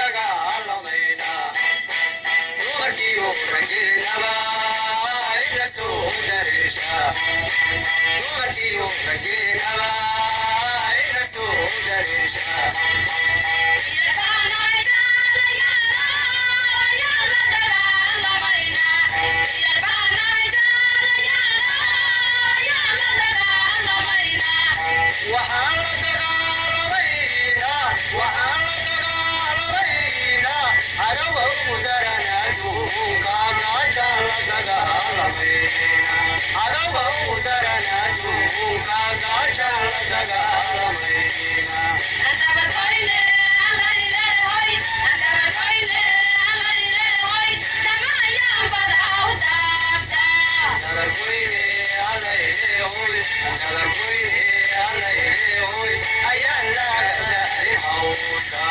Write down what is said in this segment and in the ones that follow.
dagaalamayna dumarkiyo rageenaba ila soo dareesha dumarkiyo rageenaba ila soo dareesha waxaan la dagaalamayna adawa ugu daran adduunka gaajaan la dagaalamayna adawa ugu daran adduunka gaajaan la dagaalamayna nagargoyne alaylehoy ayaan laga daari hawsha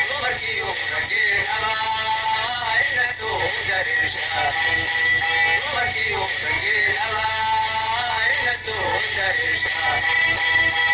dumarkiyo rageenaba ila soo dareesha dumarkiyo rageenaba ila soo dareesha